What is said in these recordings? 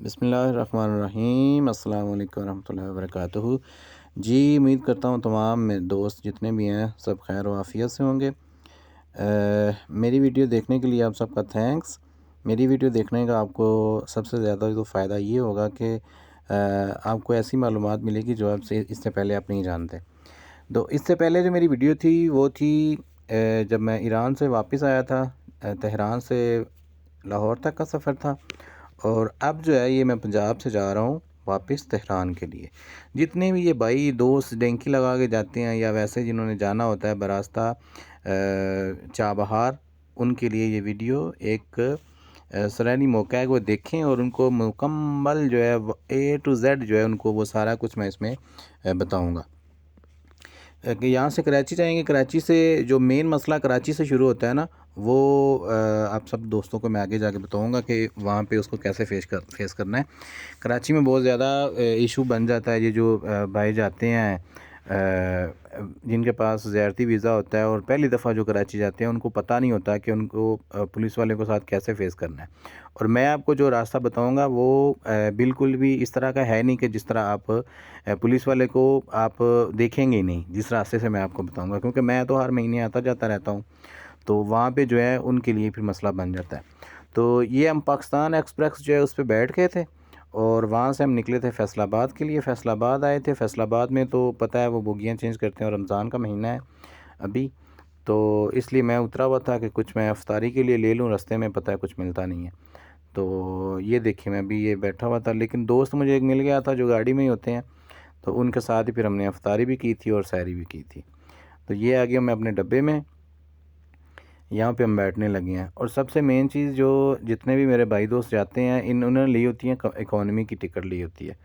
बिस्मिल्लाहिर्रहमानिर्रहीम अस्सलाम वालेकुम रहमतुल्लाहि व बरकातुहू। जी उम्मीद करता हूँ तमाम मेरे दोस्त जितने भी हैं सब खैर व आफियत से होंगे। मेरी वीडियो देखने के लिए आप सबका थैंक्स। मेरी वीडियो देखने का आपको सबसे ज़्यादा तो फ़ायदा ये होगा कि आपको ऐसी मालूमात मिलेगी जो आपसे इससे पहले आप नहीं जानते। तो इससे पहले जो मेरी वीडियो थी वो थी जब मैं ईरान से वापस आया था। तेहरान से लाहौर तक का सफ़र था और अब जो है ये मैं पंजाब से जा रहा हूँ वापस तेहरान के लिए। जितने भी ये भाई दोस्त डेंकी लगा के जाते हैं या वैसे जिन्होंने जाना होता है बरास्ता चाबहार, उनके लिए ये वीडियो एक सराहनीय मौका है कि वो देखें और उनको मुकम्मल जो है A to Z जो है उनको वो सारा कुछ मैं इसमें बताऊँगा। कि यहाँ से कराची जाएंगे, कराची से जो मेन मसला कराची से शुरू होता है ना वो आप सब दोस्तों को मैं आगे जाके बताऊंगा कि वहाँ पे उसको कैसे फेस करना है। कराची में बहुत ज़्यादा इशू बन जाता है। ये जो भाई जाते हैं जिनके पास ज़ियारती वीज़ा होता है और पहली दफ़ा जो कराची जाते हैं उनको पता नहीं होता कि उनको पुलिस वाले के साथ कैसे फेस करना है। और मैं आपको जो रास्ता बताऊंगा वो बिल्कुल भी इस तरह का है नहीं कि जिस तरह आप पुलिस वाले को आप देखेंगे ही नहीं जिस रास्ते से मैं आपको बताऊंगा, क्योंकि मैं तो हर महीने आता जाता रहता हूँ। तो वहाँ पे जो है उनके लिए फिर मसला बन जाता है। तो ये हम पाकिस्तान एक्सप्रेस जो है उस पर बैठ गए थे और वहाँ से हम निकले थे फैसलाबाद के लिए। फैसलाबाद आए थे। फैसलाबाद में तो पता है वो बोगियाँ चेंज करते हैं और रमज़ान का महीना है अभी, तो इसलिए मैं उतरा हुआ था कि कुछ मैं अफ्तारी के लिए ले लूँ, रास्ते में पता है कुछ मिलता नहीं है। तो ये देखिए मैं अभी ये बैठा हुआ था, लेकिन दोस्त मुझे एक मिल गया था जो गाड़ी में ही होते हैं, तो उनके साथ ही फिर हमने अफ्तारी भी की थी और सैरी भी की थी। तो ये आ गया मैं अपने डब्बे में, यहाँ पे हम बैठने लगे हैं। और सबसे मेन चीज़ जो जितने भी मेरे भाई दोस्त जाते हैं उन्होंने ली होती है इकॉनमी की टिकट ली होती है।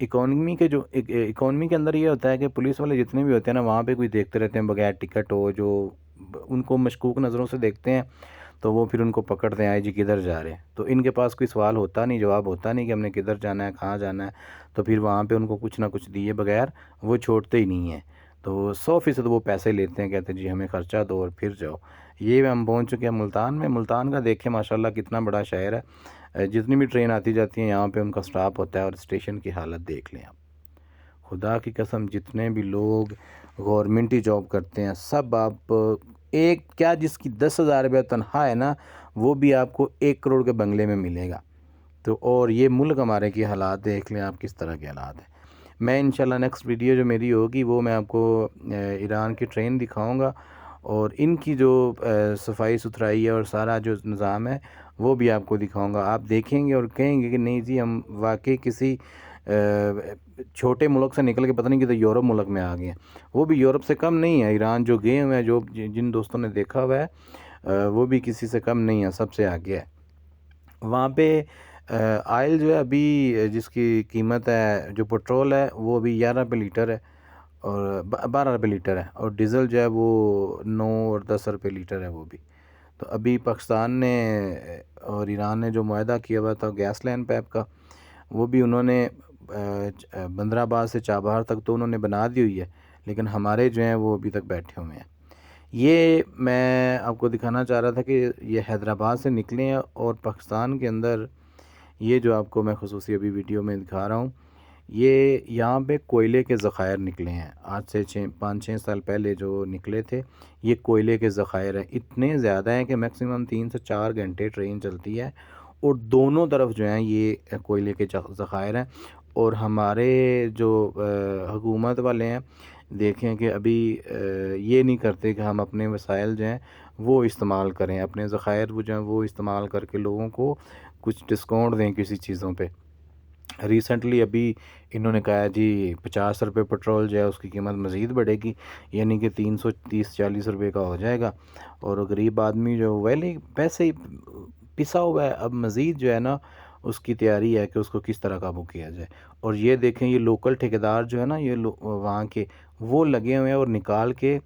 इकॉनमी के जो इकॉनमी के अंदर ये होता है कि पुलिस वाले जितने भी होते हैं ना वहाँ पे कोई देखते रहते हैं बगैर टिकट हो, जो उनको मशकूक नज़रों से देखते हैं, तो वो फिर उनको पकड़ते हैं, आए जी किधर जा रहे हैं। तो इनके पास कोई सवाल होता नहीं, जवाब होता नहीं कि हमने किधर जाना है, कहाँ जाना है। तो फिर वहाँ पे उनको कुछ ना कुछ दिए बगैर वो छोड़ते ही नहीं हैं। तो 100% वो पैसे लेते हैं, कहते हैं जी हमें ख़र्चा दो और फिर जाओ। ये हम पहुंच चुके हैं मुल्तान में। मुल्तान का देखें माशाल्लाह कितना बड़ा शहर है। जितनी भी ट्रेन आती जाती हैं यहाँ पे उनका स्टाफ होता है और स्टेशन की हालत देख लें आप। खुदा की कसम जितने भी लोग गवर्नमेंट जॉब करते हैं सब आप एक क्या जिसकी 10,000 रुपये तनख्वाह है ना वो भी आपको 1 करोड़ के बंगले में मिलेगा। तो और ये मुल्क हमारे की हालात देख लें आप किस तरह के हालात हैं। मैं इंशाल्लाह नेक्स्ट वीडियो जो मेरी होगी वो मैं आपको ईरान की ट्रेन दिखाऊंगा और इनकी जो सफाई सुथराई है और सारा जो निज़ाम है वो भी आपको दिखाऊंगा। आप देखेंगे और कहेंगे कि नहीं जी हम वाकई किसी छोटे मुल्क से निकल के पता नहीं कि तो यूरोप मुल्क में आ गए हैं। वो भी यूरोप से कम नहीं है। ईरान जो गए हुए हैं, जो जिन दोस्तों ने देखा हुआ है वो भी किसी से कम नहीं है, सबसे आगे है। वहाँ पे आयल जो है अभी जिसकी कीमत है, जो पेट्रोल है वो अभी 11 रुपये लीटर है और 12 रुपये लीटर है, और डीज़ल जो है वो 9 और 10 रुपये लीटर है वो भी। तो अभी पाकिस्तान ने और ईरान ने जो मुआहदा किया हुआ था गैस लाइन पाइप का, वो भी उन्होंने बंदराबाद से चाबहार तक तो उन्होंने बना दी हुई है, लेकिन हमारे जो हैं वो अभी तक बैठे हुए हैं। ये मैं आपको दिखाना चाह रहा था कि ये हैदराबाद से निकले हैं और पाकिस्तान के अंदर ये जो आपको मैं ख़ुसूसी अभी वीडियो में दिखा रहा हूँ, ये यहाँ पे कोयले के ज़ख़ायर निकले हैं। आज से 5-6 साल पहले जो निकले थे ये कोयले के ज़ख़ायर हैं। इतने ज़्यादा हैं कि मैक्सिमम 3 से 4 घंटे ट्रेन चलती है और दोनों तरफ जो हैं ये कोयले के ज़ख़ायर हैं। और हमारे जो हुकूमत वाले हैं देखें कि अभी ये नहीं करते कि हम अपने वसाइल जो हैं वो इस्तेमाल करें, अपने ज़ख़ायर वो जो हैं वो इस्तेमाल करके लोगों को कुछ डिस्काउंट दें किसी चीज़ों पे। रिसेंटली अभी इन्होंने कहा है जी 50 रुपये पेट्रोल जो है उसकी कीमत मज़ीद बढ़ेगी, यानी कि 330-40 रुपये का हो जाएगा। और गरीब आदमी जो वैली पैसे ही पिसा हुआ है, अब मज़ीद जो है ना उसकी तैयारी है कि उसको किस तरह काबू किया जाए। और ये देखें ये लोकल ठेकेदार जो है ना ये वहाँ के वो लगे हुए हैं और निकाल के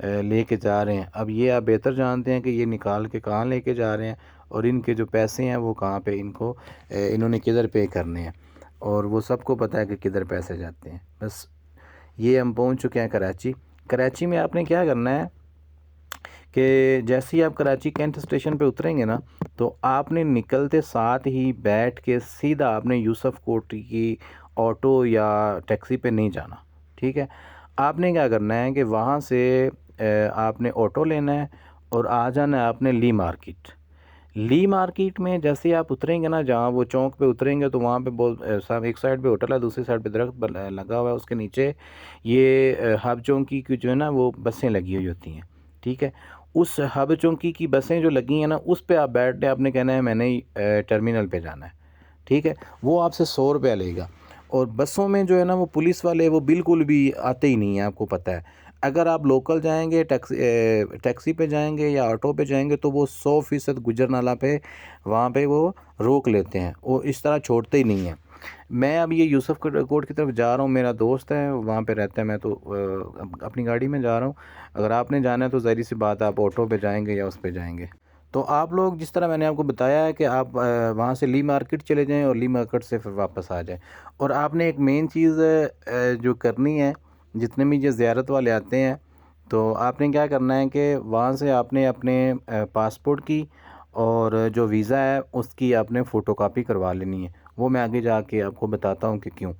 लेके जा रहे हैं। अब ये आप बेहतर जानते हैं कि ये निकाल के कहाँ लेके जा रहे हैं और इनके जो पैसे हैं वो कहाँ पे इनको इन्होंने किधर पे करने हैं, और वो सबको पता है कि किधर पैसे जाते हैं। बस ये हम पहुंच चुके हैं कराची। कराची में आपने क्या करना है कि जैसे ही आप कराची कैंट स्टेशन पे उतरेंगे ना, तो आपने निकलते साथ ही बैठ के सीधा आपने यूसुफ कोट की ऑटो या टैक्सी पे नहीं जाना। ठीक है, आपने क्या करना है कि वहाँ से आपने ऑटो लेना है और आ जाना है आपने ली मार्केट। ली मार्केट में जैसे ही आप उतरेंगे ना, जहाँ वो चौक पे उतरेंगे तो वहाँ पे बहुत सब, एक साइड पे होटल है, दूसरी साइड पे दरख्त लगा हुआ है, उसके नीचे ये हब चौकी की जो है ना वो बसें लगी हुई होती हैं। ठीक है, उस हब चौकी की बसें जो लगी हैं ना, उस पे आप बैठने, आपने कहना है मैंने टर्मिनल पे जाना है। ठीक है, वो आपसे 100 रुपया लेगा। और बसों में जो है ना वो पुलिस वाले वो बिल्कुल भी आते ही नहीं हैं, आपको पता है। अगर आप लोकल जाएंगे, टैक्सी पे जाएंगे या ऑटो पे जाएंगे, तो वो 100% गुजर नाला पे वहाँ पे वो रोक लेते हैं, वो इस तरह छोड़ते ही नहीं हैं। मैं अब ये यूसुफ कोट की तरफ जा रहा हूँ, मेरा दोस्त है वहाँ पे रहता है, मैं तो अपनी गाड़ी में जा रहा हूँ। अगर आपने जाना है तो ज़ाहिर सी बात है आप ऑटो पे जाएंगे या उस पे जाएंगे। तो आप लोग जिस तरह मैंने आपको बताया है कि आप वहाँ से ली मार्केट चले जाएं और ली मार्केट से फिर वापस आ जाएं। और आपने एक मेन चीज़ जो करनी है, जितने भी ये ज़ियारत वाले आते हैं, तो आपने क्या करना है कि वहाँ से आपने अपने पासपोर्ट की और जो वीज़ा है उसकी आपने फ़ोटोकॉपी करवा लेनी है। वो मैं आगे जाके आपको बताता हूँ कि क्यों।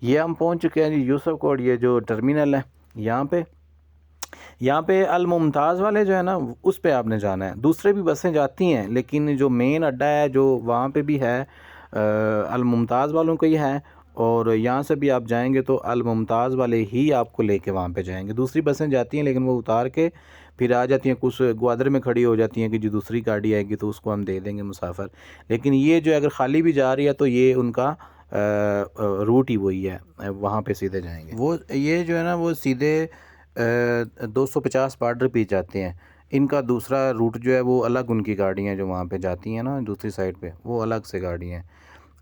ये हम पहुँच चुके हैं जी यूसुफ कोट, ये जो टर्मिनल है यहाँ पे अल मुमताज़ वाले जो है ना उस पे आपने जाना है। दूसरे भी बसें जाती हैं, लेकिन जो मेन अड्डा है जो वहाँ पे भी है अल मुमताज़ वालों का ही है। और यहाँ से भी आप जाएंगे तो अल मुमताज़ वाले ही आपको लेके वहाँ पे जाएंगे। दूसरी बसें जाती हैं लेकिन वो उतार के फिर आ जाती हैं, कुछ ग्वादर में खड़ी हो जाती हैं कि जो दूसरी गाड़ी आएगी तो उसको हम दे देंगे मुसाफिर। लेकिन ये जो अगर खाली भी जा रही है तो ये उनका रूट ही वही है, वहाँ पे सीधे जाएंगे। वो ये जो है ना वो सीधे 250 बॉर्डर पे जाते हैं। इनका दूसरा रूट जो है वो अलग, उनकी गाड़ियाँ जो वहाँ पे जाती हैं ना दूसरी साइड पे, वो अलग से गाड़ी हैं।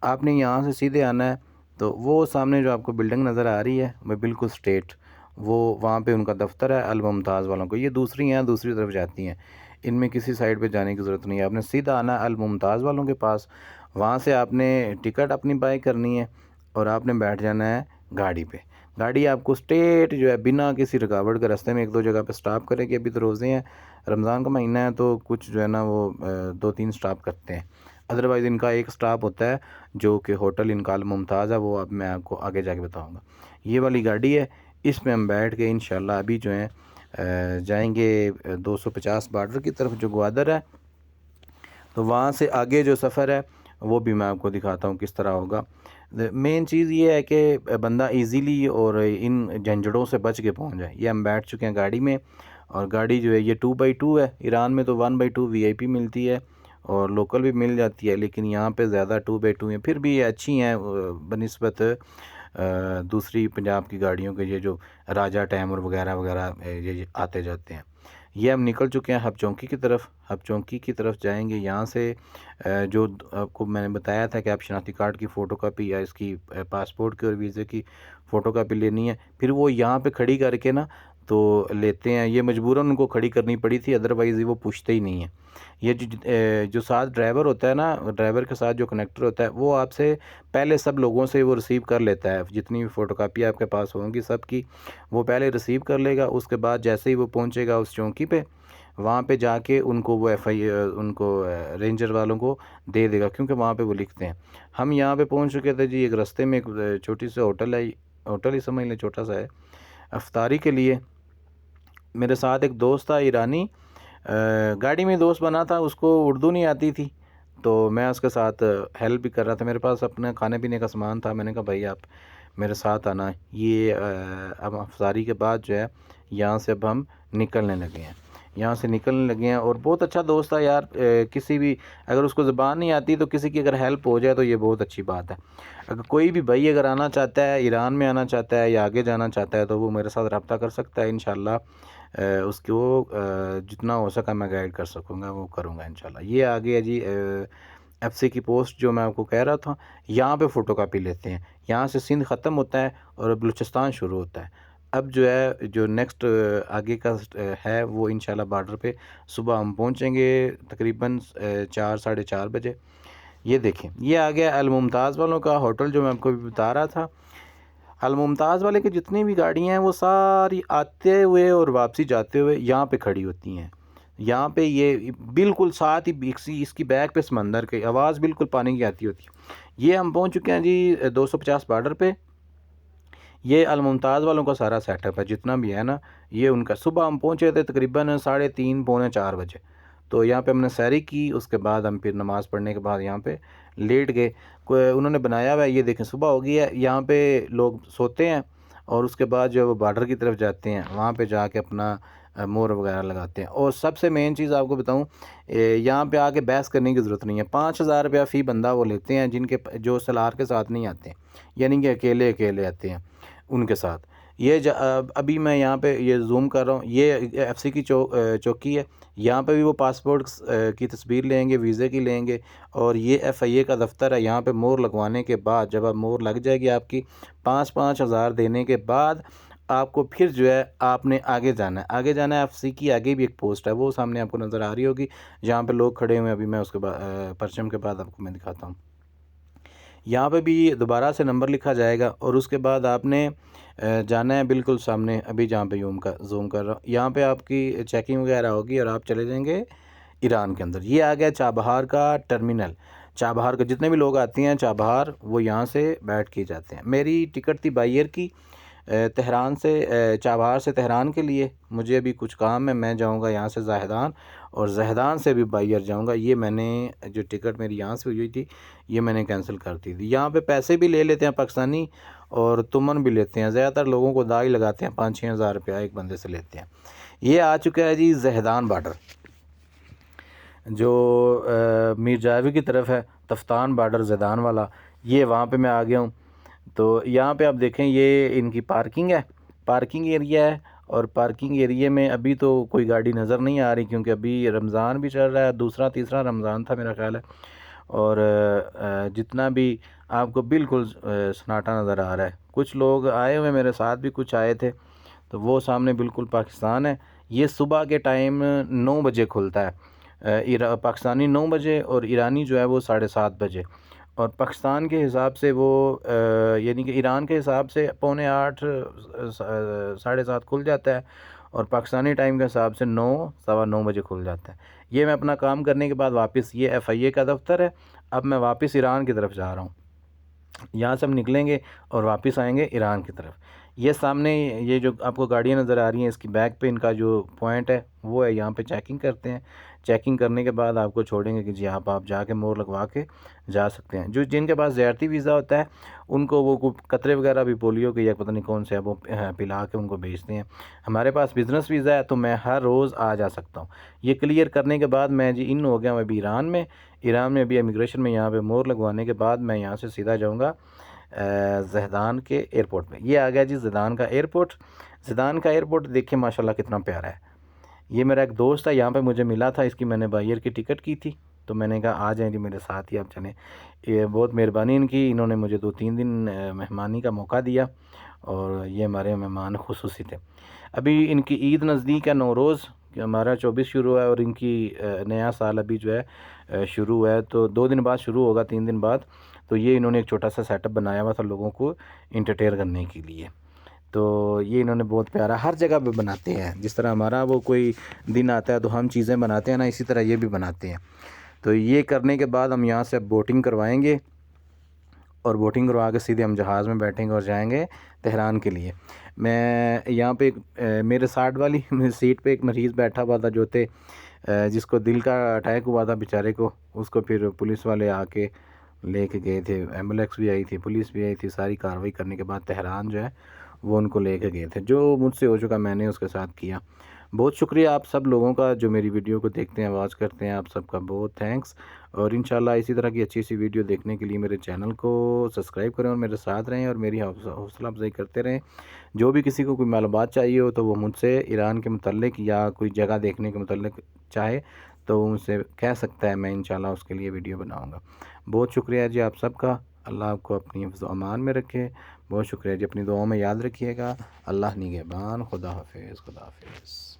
आपने यहाँ से सीधे आना है तो वो सामने जो आपको बिल्डिंग नज़र आ रही है वो बिल्कुल स्ट्रेट, वो वहाँ पे उनका दफ्तर है अल मुमताज़ वालों को। ये दूसरी हैं, दूसरी तरफ जाती हैं, इनमें किसी साइड पे जाने की ज़रूरत नहीं है। आपने सीधा आना है अल मुमताज़ वालों के पास, वहाँ से आपने टिकट अपनी बाई करनी है और आपने बैठ जाना है गाड़ी पे। गाड़ी आपको स्ट्रेट जो है बिना किसी रुकावट के रास्ते में 1-2 जगह पे स्टॉप करेगी। अभी तो रोज़े हैं, रमज़ान का महीना है, तो कुछ जो है ना वो 2-3 स्टॉप करते हैं। अदरवाइज़ इनका एक स्टॉप होता है जो कि होटल इनका अल मुमताज़ है, वो अब मैं आपको आगे जाके बताऊँगा। ये वाली गाड़ी है, इसमें हम बैठ के इंशाल्लाह अभी जो है जाएंगे 250 बॉर्डर की तरफ जो ग्वादर है। तो वहाँ से आगे जो सफ़र है वो भी मैं आपको दिखाता हूँ किस तरह होगा। मेन चीज़ ये है कि बंदा इजीली और इन झंझटों से बच के पहुँच जाए। ये हम बैठ चुके हैं गाड़ी में, और गाड़ी जो है ये 2x2 है। ईरान में तो 1x2 वीआईपी मिलती है और लोकल भी मिल जाती है, लेकिन यहाँ पे ज़्यादा 2x2 है। फिर भी ये अच्छी हैं बनिस्बत दूसरी पंजाब की गाड़ियों के, ये जो राजा टैमर वगैरह वगैरह ये आते जाते हैं। ये हम निकल चुके हैं हब चौकी की तरफ। हब चौकी की तरफ जाएंगे। यहाँ से जो आपको मैंने बताया था कि आप शनाख्ती कार्ड की फ़ोटोकॉपी या इसकी पासपोर्ट की और वीज़े की फ़ोटोकॉपी लेनी है, फिर वो यहाँ पे खड़ी करके ना तो लेते हैं। ये मजबूरन उनको खड़ी करनी पड़ी थी, अदरवाइज़ वो पूछते ही नहीं है। ये जो साथ ड्राइवर होता है ना, ड्राइवर के साथ जो कनेक्टर होता है, वो आपसे पहले सब लोगों से वो रिसीव कर लेता है। जितनी भी फ़ोटोकॉपी आपके पास होंगी सब की वो पहले रिसीव कर लेगा। उसके बाद जैसे ही वो पहुँचेगा उस चौकी पे, वहाँ पे जाके उनको वो उनको रेंजर वालों को दे देगा, क्योंकि वहाँ पे वो लिखते हैं। हम यहाँ पे पहुँच चुके थे जी। एक रास्ते में एक छोटी सी होटल है, होटल ही समझ लें, छोटा सा है, अफ्तारी के लिए। मेरे साथ एक दोस्त था ईरानी, गाड़ी में दोस्त बना था, उसको उर्दू नहीं आती थी, तो मैं उसके साथ हेल्प भी कर रहा था। मेरे पास अपने खाने पीने का सामान था। मैंने कहा भाई आप मेरे साथ आना। ये अब अफ्तारी के बाद जो है यहाँ से अब हम निकलने लगे हैं, यहाँ से निकलने लगे हैं। और बहुत अच्छा दोस्त था यार। किसी भी अगर उसको ज़बान नहीं आती तो किसी की अगर हेल्प हो जाए तो ये बहुत अच्छी बात है। अगर कोई भी भाई अगर आना चाहता है, ईरान में आना चाहता है या आगे जाना चाहता है, तो वो मेरे साथ रब्ता कर सकता है। इंशाल्लाह उसको जितना हो सका मैं गाइड कर सकूँगा वो करूँगा इंशाल्लाह। ये आ गया जी एफसी की पोस्ट जो मैं आपको कह रहा था। यहाँ पे फ़ोटोकॉपी लेते हैं, यहाँ से सिंध ख़त्म होता है और बलूचिस्तान शुरू होता है। अब जो है जो नेक्स्ट आगे का है वो इंशाल्लाह बॉर्डर पे सुबह हम पहुँचेंगे तकरीबन 4 साढ़े 4 बजे। ये देखें, ये आ गया अल मुमताज़ वालों का होटल जो मैं आपको अभी बता रहा था। अल मुमताज़ वाले की जितनी भी गाड़ियाँ हैं वो सारी आते हुए और वापसी जाते हुए यहाँ पे खड़ी होती हैं। यहाँ पे ये बिल्कुल साथ ही इसकी बैक पे समंदर की आवाज़ बिल्कुल पानी की आती होती है। ये हम पहुँच चुके हैं जी 250 बॉर्डर पे। ये अल-मुमताज़ वालों का सारा सेटअप है जितना भी है ना, ये उनका। सुबह हम पहुँचे थे तकरीबन 3:30 पौने 4 बजे। तो यहाँ पे हमने सैरी की, उसके बाद हम फिर नमाज़ पढ़ने के बाद यहाँ पे लेट गए। कोई उन्होंने बनाया हुआ है, ये देखें सुबह हो गई है, यहाँ पे लोग सोते हैं और उसके बाद जो है वो बॉर्डर की तरफ जाते हैं, वहाँ पे जाके अपना मोर वगैरह लगाते हैं। और सबसे मेन चीज़ आपको बताऊँ, यहाँ पे आके बहस करने की ज़रूरत नहीं है। 5,000 रुपया फ़ी बंदा वो लेते हैं जो सलार के साथ नहीं आते, यानी कि अकेले अकेले आते हैं उनके साथ। ये अभी मैं यहाँ पे ये ज़ूम कर रहा हूँ, ये एफसी की चौकी है। यहाँ पे भी वो पासपोर्ट की तस्वीर लेंगे, वीज़े की लेंगे। और ये एफआईए का दफ्तर है। यहाँ पे मोहर लगवाने के बाद जब आप मोहर लग जाएगी आपकी, 5-5 हज़ार देने के बाद आपको फिर जो है आपने आगे जाना है। आगे जाना है, एफसी की आगे भी एक पोस्ट है, वो सामने आपको नज़र आ रही होगी जहाँ पे लोग खड़े हुए हैं। अभी मैं उसके बाद परचम के बाद आपको मैं दिखाता हूँ। यहाँ पे भी दोबारा से नंबर लिखा जाएगा और उसके बाद आपने जाना है बिल्कुल सामने। अभी जहाँ पे ज़ूम कर रहा हूँ, यहाँ पे आपकी चेकिंग वगैरह होगी और आप चले जाएंगे ईरान के अंदर। ये आ गया चाबहार का टर्मिनल। चाबहार के जितने भी लोग आते हैं चाबहार, वो यहाँ से बैठ के जाते हैं। मेरी टिकट थी बाई एयर की, तेहरान से चाबहार से तेहरान के लिए। मुझे अभी कुछ काम है, मैं जाऊँगा यहाँ से ज़ाहिदान और ज़ाहिदान से भी बाई एयर जाऊँगा। ये मैंने जो टिकट मेरी यहाँ से हुई थी, ये मैंने कैंसिल कर दी थी। यहाँ पे पैसे भी ले लेते हैं पाकिस्तानी और तुमन भी लेते हैं। ज़्यादातर लोगों को दाई लगाते हैं, 5-6 हज़ार रुपया एक बंदे से लेते हैं। ये आ चुका है जी ज़ाहिदान बॉर्डर, जो मीर जावी की तरफ है, तफ्तान बॉर्डर ज़ाहिदान वाला। ये वहाँ पे मैं आ गया हूँ। तो यहाँ पे आप देखें, ये इनकी पार्किंग है, पार्किंग एरिया है। और पार्किंग एरिया में अभी तो कोई गाड़ी नज़र नहीं आ रही, क्योंकि अभी रमज़ान भी चल रहा है, दूसरा तीसरा रमज़ान था मेरा ख्याल है। और जितना भी आपको बिल्कुल सन्नाटा नज़र आ रहा है। कुछ लोग आए हुए, मेरे साथ भी कुछ आए थे, तो वो सामने बिल्कुल पाकिस्तान है। ये सुबह के टाइम 9 बजे खुलता है, पाकिस्तानी 9 बजे और ईरानी जो है वो 7:30 बजे। और पाकिस्तान के हिसाब से वो यानी कि ईरान के हिसाब से 7:45 7:30 खुल जाता है और पाकिस्तानी टाइम के हिसाब से 9 सवा 9 बजे खुल जाता है। ये मैं अपना काम करने के बाद वापस, ये एफआईए का दफ्तर है। अब मैं वापस ईरान की तरफ जा रहा हूँ। यहाँ से हम निकलेंगे और वापस आएंगे ईरान की तरफ। ये सामने ये जो आपको गाड़ियाँ नज़र आ रही हैं, इसकी बैक पे इनका जो पॉइंट है वो है। यहाँ पे चेकिंग करते हैं। चेकिंग करने के बाद आपको छोड़ेंगे कि जी आप जाके मोहर लगवा के जा सकते हैं। जो जिनके पास ज़्यारती वीज़ा होता है, उनको वो कतरे वगैरह भी पोलियो के या पता नहीं कौन से है, वो पिला के उनको भेजते हैं। हमारे पास बिज़नेस वीज़ा है, तो मैं हर रोज़ आ जा सकता हूँ। ये क्लियर करने के बाद मैं जी इन हो गया मैं अभी ईरान में। ईरान में अभी इमिग्रेशन में यहाँ पे मोहर लगवाने के बाद मैं यहाँ से सीधा जाऊँगा ज़ाहिदान के एयरपोर्ट में। ये आ गया जी ज़ाहिदान का एयरपोर्ट। ज़ाहिदान का एयरपोर्ट देखिए माशाल्लाह कितना प्यारा है। ये मेरा एक दोस्त है, यहाँ पे मुझे मिला था, इसकी मैंने बाई एयर की टिकट की थी, तो मैंने कहा आ जाएँ जी मेरे साथ ही आप चलें। ये बहुत मेहरबानी इनकी, इन्होंने मुझे 2-3 दिन मेहमानी का मौका दिया और ये हमारे मेहमान खुसूसी थे। अभी इनकी ईद नज़दीक है, नौरोज़ हमारा 24 शुरू है और इनकी नया साल अभी जो है शुरू हुआ है, तो 2 दिन बाद शुरू होगा, 3 दिन बाद। तो ये इन्होंने एक छोटा सा सेटअप बनाया हुआ था लोगों को इंटरटेन करने के लिए। तो ये इन्होंने बहुत प्यारा हर जगह पे बनाते हैं। जिस तरह हमारा वो कोई दिन आता है तो हम चीज़ें बनाते हैं ना, इसी तरह ये भी बनाते हैं। तो ये करने के बाद हम यहाँ से बोटिंग करवाएंगे और बोटिंग करवा के सीधे हम जहाज़ में बैठेंगे और जाएंगे तेहरान के लिए। मैं यहाँ पे मेरे साइड वाली सीट पे एक मरीज़ बैठा हुआ था, जो थे जिसको दिल का अटैक हुआ था बेचारे को। उसको फिर पुलिस वाले आके लेके गए थे, एम्बुलेंस भी आई थी, पुलिस भी आई थी। सारी कार्रवाई करने के बाद तेहरान जो है वो उनको लेके गए थे। जो मुझसे हो चुका मैंने उसके साथ किया। बहुत शुक्रिया आप सब लोगों का जो मेरी वीडियो को देखते हैं, वॉच करते हैं, आप सबका बहुत थैंक्स। और इंशाल्लाह इसी तरह की अच्छी सी वीडियो देखने के लिए मेरे चैनल को सब्सक्राइब करें और मेरे साथ रहें और मेरी हौसला अफजाई करते रहें। जो भी किसी को कोई मालूमात चाहिए हो तो वो मुझसे ईरान के मुतल्लिक या कोई जगह देखने के मुतल्लिक चाहे तो उनसे कह सकता है, मैं इंशाल्लाह उसके लिए वीडियो बनाऊँगा। बहुत शुक्रिया जी आप सबका। अल्लाह आपको अपनी हिफ्ज़ व अमान में रखे। बहुत शुक्रिया जी, अपनी दुआओं में याद रखिएगा। अल्लाह निगहबान। खुदा हाफिज़। खुदा हाफिज़।